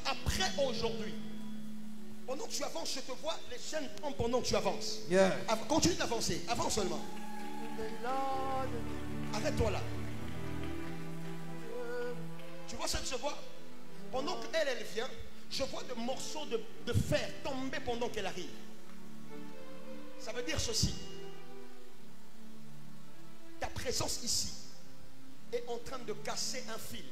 après aujourd'hui, pendant que tu avances, je te vois les chaînes tombent pendant que tu avances. Yeah. Continue d'avancer, avance seulement. Arrête-toi là. Tu vois ce que je vois? Pendant qu'elle vient, je vois des morceaux de fer tomber pendant qu'elle arrive. Ça veut dire ceci. Ta présence ici est en train de casser un fil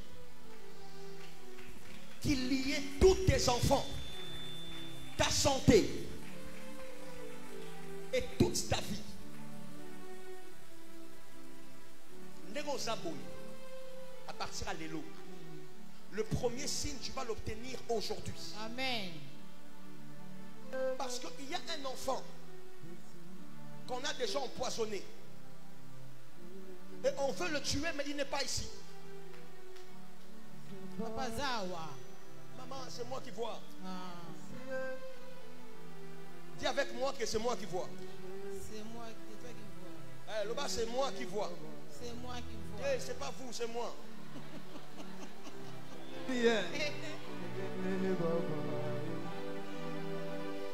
qui liait tous tes enfants, ta santé et toute ta vie. À partir à l'élo. Le premier signe, tu vas l'obtenir aujourd'hui. Amen. Parce qu'il y a un enfant qu'on a déjà empoisonné. Et on veut le tuer, mais il n'est pas ici. Papa Zawa. Maman, c'est moi qui vois. Ah. Dis avec moi que c'est moi qui vois. C'est moi, c'est toi qui vois. Là-bas, c'est moi qui vois. C'est moi qui vois. Hey, c'est pas vous, c'est moi. Yeah.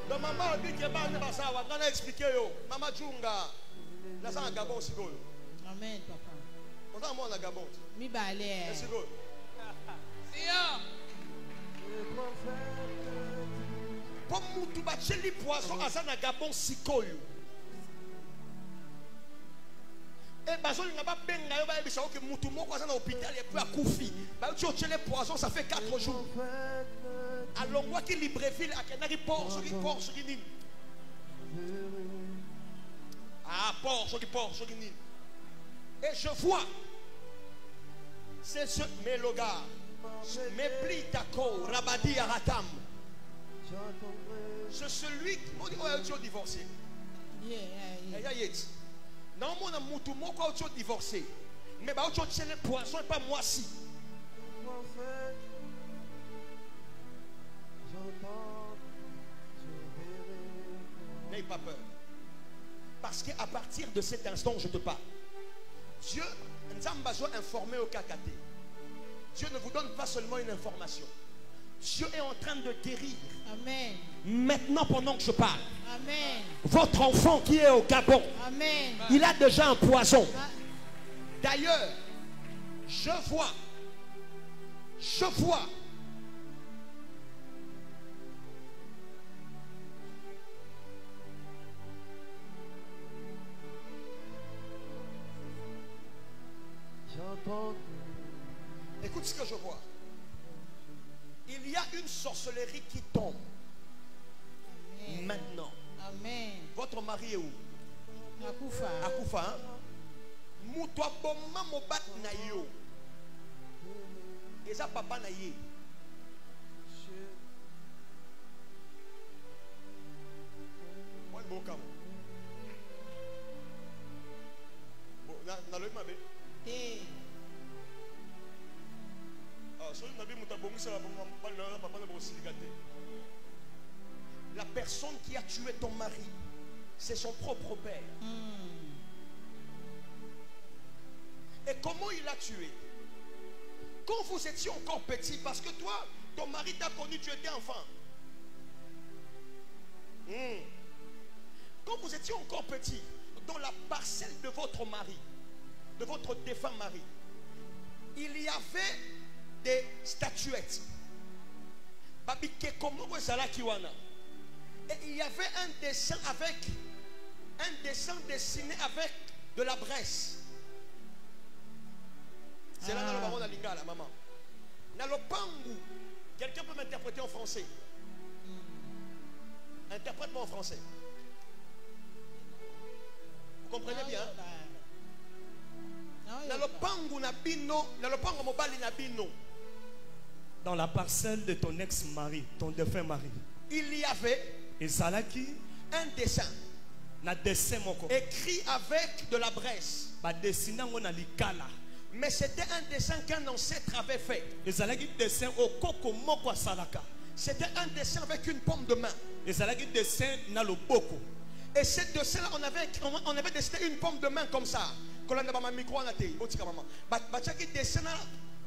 Donc maman dit que on va expliquer yo. Maman Djunga. Là ça en Gabon aussi go. Amen papa. On a moi en Gabon. Mi balé. Merci go. Comme mutu ba cheli poisson asa na Gabon sikoyo. Et bazo nga ba benga yo ba ebisa que mutu moko asa na hôpital et puis a koufi. Ba tu cheli poisson ça fait 4 jours. Alors moi qui Libreville à Canary Port, ce qui port, ce qui nîmes. Ah, port, ce qui port, ce qui nîmes. Et je vois, c'est ce mélogar, mépli tako, rabadi aratam. C'est celui qui m'a dit, oh, tu as divorcé. Non, mon amour, tout le monde a divorcé. Mais tu as les poissons, pas moi si. N'aie pas peur. Parce qu'à partir de cet instant, je te parle. Dieu nous a informé au Kakate. Dieu ne vous donne pas seulement une information. Dieu est en train de guérir. Amen. Maintenant, pendant que je parle. Amen. Votre enfant qui est au Gabon. Amen. Il a déjà un poison. D'ailleurs, je vois. Écoute ce que je vois. Il y a une sorcellerie qui tombe. Amen. Maintenant. Amen. Votre mari est où? Akufa. Akufa. Hein? Moutwa bomma mobat na yo. Et ça papa na ye. Moi bon cam. Bon na le mabe. Eh. La personne qui a tué ton mari, c'est son propre père. Et comment il a tué? Quand vous étiez encore petit, parce que toi, ton mari t'a connu, tu étais enfant. Quand vous étiez encore petit, dans la parcelle de votre mari, de votre défunt mari, il y avait des statuettes. Et il y avait un dessin dessiné avec de la braise. C'est là dans le baron de la Lingala, maman. Dans le pangu, quelqu'un peut m'interpréter en français. Interprète-moi en français. Vous comprenez bien? Dans le pangu nabino, dans le pangu mobali nabino. Dans la parcelle de ton ex-mari, ton défunt mari, il y avait un dessin écrit avec de la braise. Mais c'était un dessin qu'un ancêtre avait fait. C'était un dessin avec une paume de main. Et ce dessin-là, on avait dessiné une paume de main comme ça.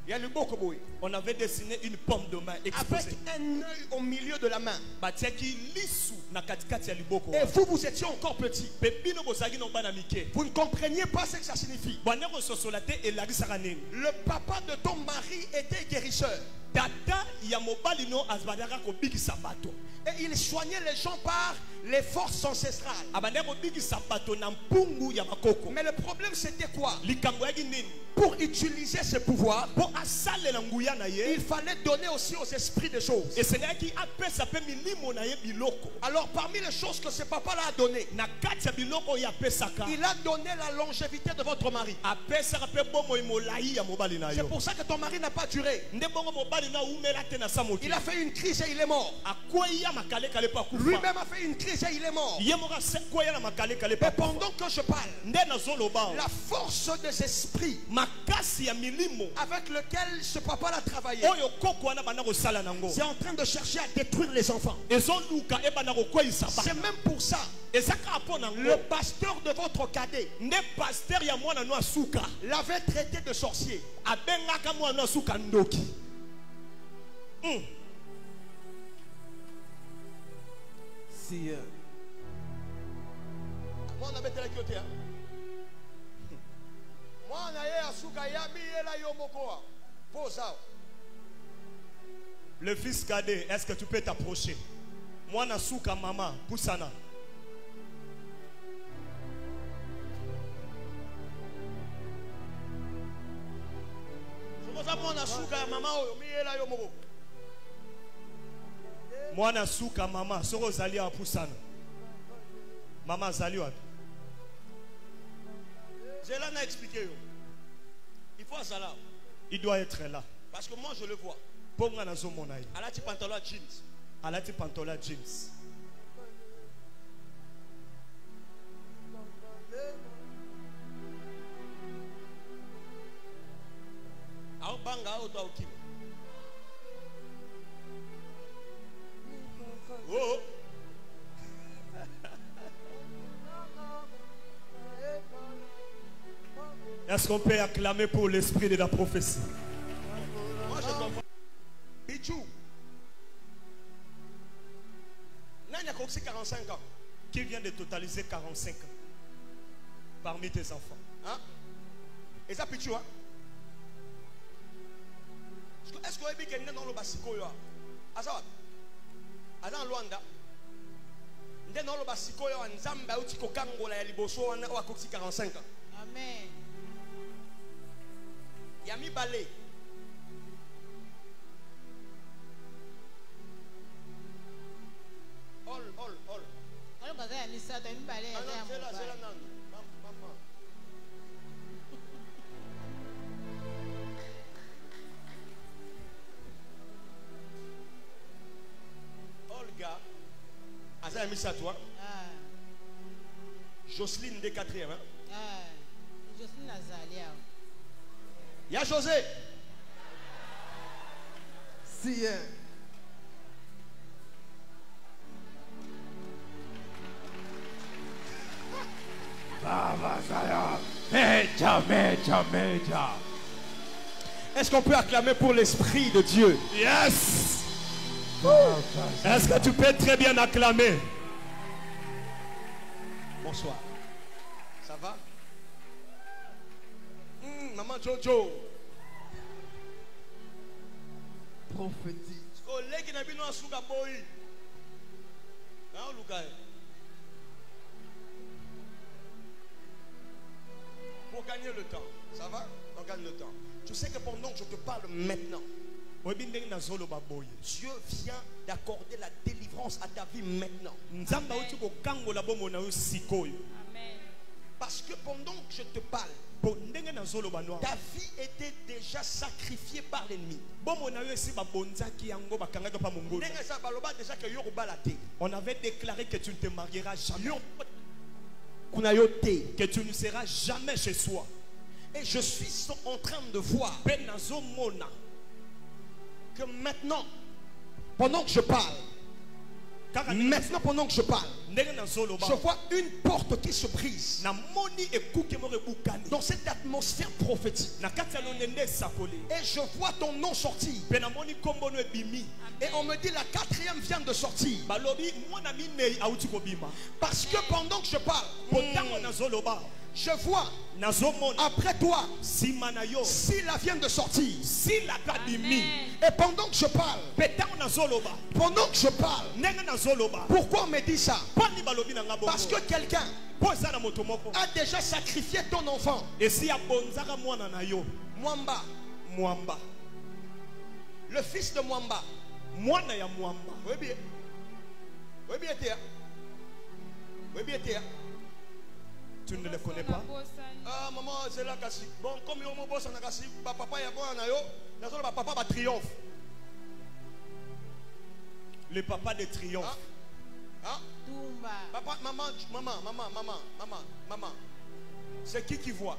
Il y a le beau koboy. On avait dessiné une pomme de main Avec exposée. un œil au milieu de la main. Batiaki lisu na katikati ya liboko. Et vous étiez encore petit. Pepino bozaki no bana mike. Vous ne compreniez pas ce que ça signifie. Bwana ko sosolate elagisaka nini. Le papa de ton mari était guérisseur. Tata ya mobali no azbadaka ko bikisa bato. Et il soignait les gens par les forces ancestrales. Abandaka ko bikisa bato na mpungu ya bakoko. Mais le problème c'était quoi? Likambo yaki nini? Pour utiliser ce pouvoir, Po asalela nguya na ye. il fallait donner aussi aux esprits des choses. Esengaki apesa pe milimo na ye biloko. Alors parmi les choses que ce papa là a donné, Na kati ya biloko ya pesaka. il a donné la longévité de votre mari. Apesaka pe bomo molai ya mobali na C'est yo. pour ça que ton mari n'a pas duré. Nde bongo mobali na umela te na samoti. Il a fait une crise et il est mort. Akwea makale kale pa kufa. Lui-même a fait une crise et il est mort. Ye moka se kwea na makale kale pa Mais kufa. pendant que je parle, Nde na zoloba. la force des esprits Makasi ya milimo. avec lequel ce papa l'a travaillé, Oyo koko wana bana ko sala nango. c'est en train de chercher à détruire les enfants. Ezo luka e bana ko kwisa ba. C'est même pour ça, Ezaka apo nango. le pasteur de votre cadet Nde pasteur ya mwana no asuka. l'avait traité de sorcier. Abengaka mwana no asuka ndoki. Si, Moi on avait été là qui était. Moi on a eu asuka yabi yela yomokoa. Pose ça. Le fils cadet, est-ce que tu peux t'approcher? Mwana suka mama, pusana. Sokoza mwana asuka ya mama oyo mi yela yomoko. Mwana suka mama, soko zali a pusana. Mama zali wapi? J'ai là n'a expliqué yo. Il faut ça là. Il doit être là. Parce que moi je le vois. Ponga na zomona ye. Elle a petit pantalon jeans. Alati pantola jeans. Au banga au doa kim. Oh. Est-ce qu'on peut acclamer pour l'esprit de la prophétie? Moi je comprends. Pichou. Nani a coxé 45 ans. Qui vient de totaliser 45 ans parmi tes enfants? Hein? Et ça Pichou hein? Est-ce que vous avez dit dans le basiko yo? Azawa. Azan Luanda. Ndé dans le basiko yo nzamba uti ko kangola ya liboso wana wa coxé 45 ans. Amen. Yami balé. All. Alors, quand il y a misato, il me balai, Ah non, c'est là, non. Maman. Olga, Asa mis à toi. Ah, Jocelyne de 4e. Hein? ah. Je suis Nazalia. Il y a José. Si, Est-ce qu'on peut acclamer pour l'Esprit de Dieu? Yes! Est-ce que tu peux très bien acclamer? Bonsoir. Ça va? Maman Jojo. prophétique. Collègue n'a pas de souka boy. Non, Lucas. Pour gagner le temps. Ça va? On gagne le temps. Tu sais que pendant que je te parle maintenant, Dieu vient d'accorder la délivrance à ta vie maintenant. Parce que pendant que je te parle, ta vie était déjà sacrifiée par l'ennemi. On avait déclaré que tu ne te marieras jamais, que tu ne seras jamais chez soi. Et je suis en train de voir que maintenant, pendant que je parle, Je vois une porte qui se brise dans cette atmosphère prophétique. Et je vois ton nom sortir. Et on me dit la 4e vient de sortir. Parce que pendant que je parle, je vois après toi, Sila vient de sortir. Et pendant que je parle, pourquoi on me dit ça? Parce que quelqu'un a déjà sacrifié ton enfant. Mwamba. Le fils de Mwamba. Oui bien. Oui bien. Oui bien. Tu ne le connais pas? Ah maman, c'est là Kassi. Bon, comme il y a mon boss en Kassi, papa y a bon en ayo, la zone papa va triomphe. Le papa de triomphe. Hein? Papa, maman. C'est qui voit?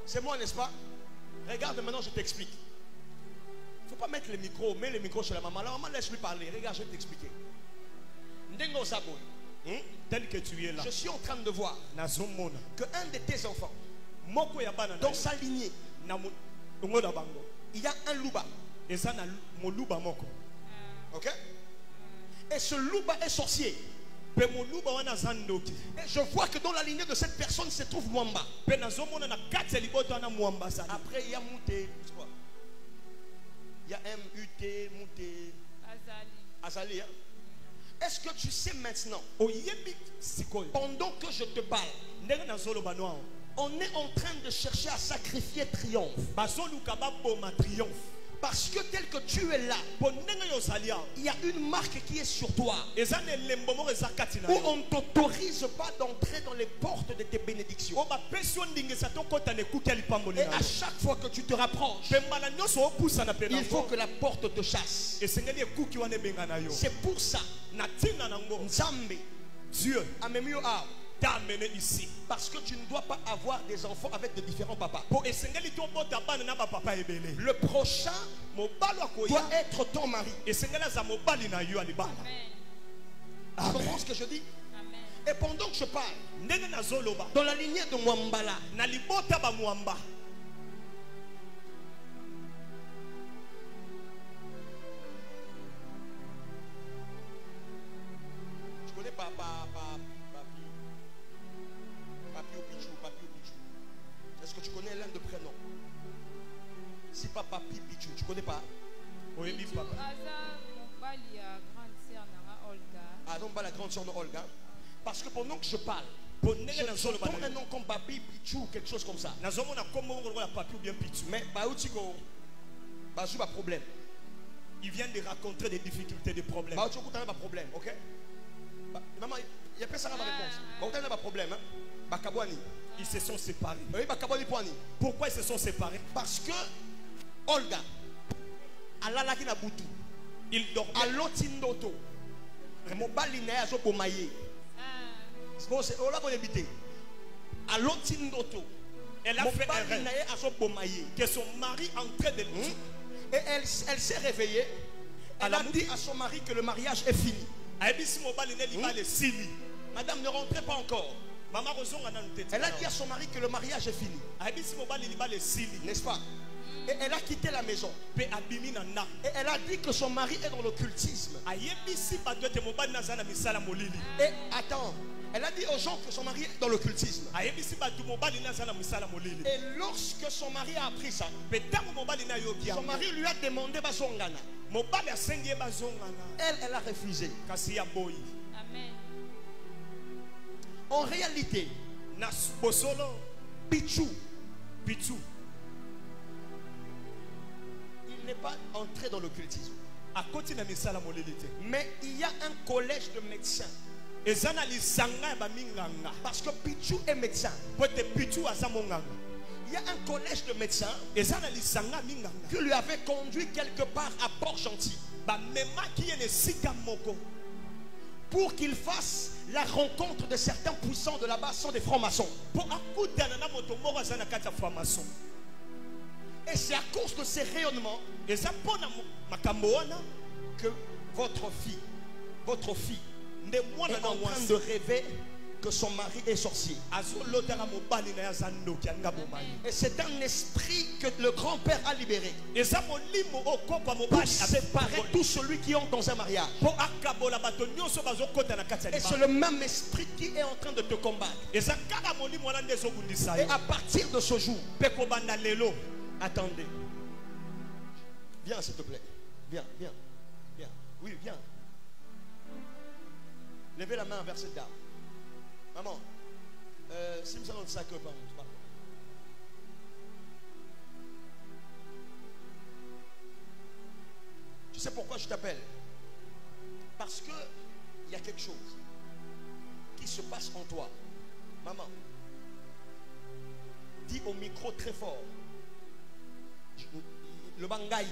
C'est moi, n'est-ce pas? Regarde maintenant, je t'explique. Il ne faut pas mettre le micro, mets le micro chez la maman. La maman, laisse-lui parler. Regarde, je vais t'expliquer. Ndengo Saboy. Tel que tu es là, je suis en train de voir qu'un de tes enfants, dans sa lignée, il y a un louba. Ok? Et ce louba est sorcier. Et je vois que dans la lignée de cette personne se trouve Mwamba. Après, il y a Mouté. Il y a M-U-T, Mouté. Azali. Hein? Est-ce que tu sais maintenant, pendant que je te parle, on est en train de chercher à sacrifier triomphe. Parce que tel que tu es là, il y a une marque qui est sur toi. Où on ne t'autorise pas d'entrer dans les portes de tes bénédictions. Et à chaque fois que tu te rapproches, il faut que la porte te chasse. C'est pour ça, Nzambe, Dieu a même eu à t'a amené ici. Parce que tu ne dois pas avoir des enfants avec de différents papas. Le prochain doit être ton mari. Tu comprends ce que je dis? Et pendant que je parle, dans la lignée de Mwambala, je connais pas Papi ou Pichou. Est-ce que tu connais l'un de prénoms? Si pas Papi Pichou, tu connais pas? Oui, papa. Ah non, pas la grande soeur de Olga. Parce que pendant que je parle, je donne un nom comme Papi Pichou, quelque chose comme ça. Mais Baoutiko, Bazou a problème. Il vient de rencontrer des difficultés, des problèmes. Baoutiko, tu n'as pas de problème, ok? Maman, il n'y a personne à ma réponse. Baoutiko n'a pas de problème, hein? Bakabouani. Ils se sont séparés. Oui, Bakabouani Pouani. Pourquoi ils se sont séparés? Parce que Olga, Alala qui n'a boutou. Il dormait. Alotindoto. Mobali n'a pas bomaye. C'est là qu'on habite. Alotindoto. Elle a fait un rêve que son mari entrait de lui. Et elle s'est réveillée. Elle a dit à son mari que le mariage est fini. Madame, ne rentrez pas encore. Elle a dit à son mari que le mariage est fini. N'est-ce pas? Et elle a quitté la maison. Et elle a dit que son mari est dans l'occultisme. Et attends, elle a dit aux gens que son mari est dans l'occultisme. Et lorsque son mari a appris ça, son mari lui a demandé Bazongana. Elle a refusé. Amen. En réalité, Pichou, il n'est pas entré dans l'occultisme. Mais il y a un collège de médecins. Parce que Pichou est médecin. Il y a un collège de médecins qui lui avait conduit quelque part à Port-Gentil pour qu'il fasse la rencontre de certains puissants de là-bas sont des francs-maçons. Et c'est à cause de ces rayonnements que votre fille est en train de rêver que son mari est sorcier. Et c'est un esprit que le grand-père a libéré pour séparer tout celui qui entre dans un mariage. Et c'est le même esprit qui est en train de te combattre. Et à partir de ce jour, attendez. Viens s'il te plaît. Viens, viens, viens. Oui, viens. Levez la main vers cette dame. Maman, si nous allons le sac, pardon. Tu sais pourquoi je t'appelle? Parce que il y a quelque chose qui se passe en toi. Maman, dis au micro très fort. Le bangaï.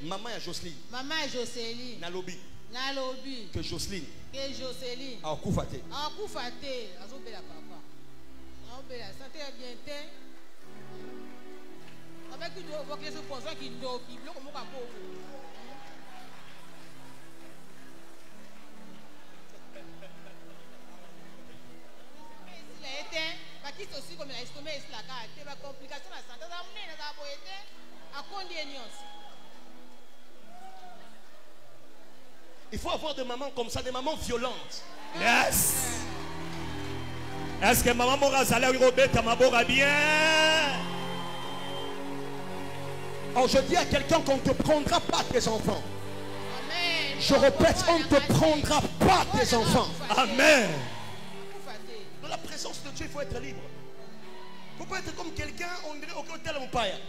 Maman et Jocelyne. Maman et Jocelyne. Nalobi. Nalobi. Que Jocelyne. Que Jocelyne. A Koufate. A Koufate. Azobela papa. Azobela. Santé bien té. Avec qui doit voir que ce poisson qui doit qui bloque mon capot. S'il a été, bah qui aussi comme la estomé et la carte, ma complication la santé, ça m'amener dans la boîte à condience. Il faut avoir des mamans comme ça, des mamans violentes. Yes. Est-ce que maman mora salaire Robert Tamabora bien? Alors je dis à quelqu'un qu'on ne te prendra pas tes enfants. Amen. Je répète, on ne te prendra pas tes enfants. Amen. Dans la présence de Dieu, il faut être libre. Il ne faut pas être comme quelqu'un, on dirait au hôtel mon père.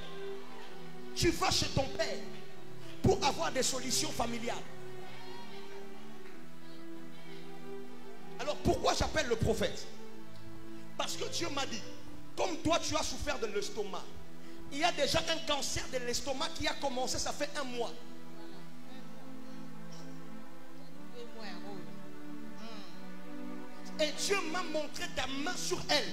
Tu vas chez ton père pour avoir des solutions familiales. Alors pourquoi j'appelle le prophète? Parce que Dieu m'a dit, comme toi tu as souffert de l'estomac, il y a déjà un cancer de l'estomac qui a commencé, ça fait 1 mois. Et Dieu m'a montré ta main sur elle.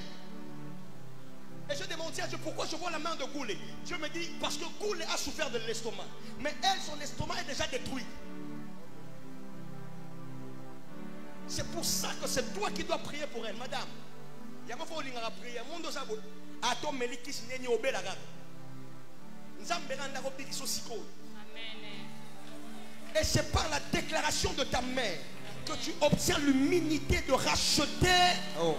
Et je demandais à Dieu pourquoi je vois la main de Goulé. Dieu me dit parce que Goulé a souffert de l'estomac. Mais elle, son estomac est déjà détruit. C'est pour ça que c'est toi qui dois prier pour elle, madame. Il y a pas prier. Et c'est par la déclaration de ta mère que tu obtiens l'humilité de racheter. Oh.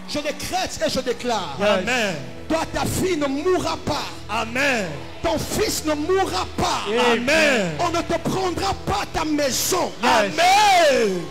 Je décrète et je déclare. Amen. Toi, ta fille ne mourra pas. Amen. Ton fils ne mourra pas. Amen. On ne te prendra pas ta maison. Amen.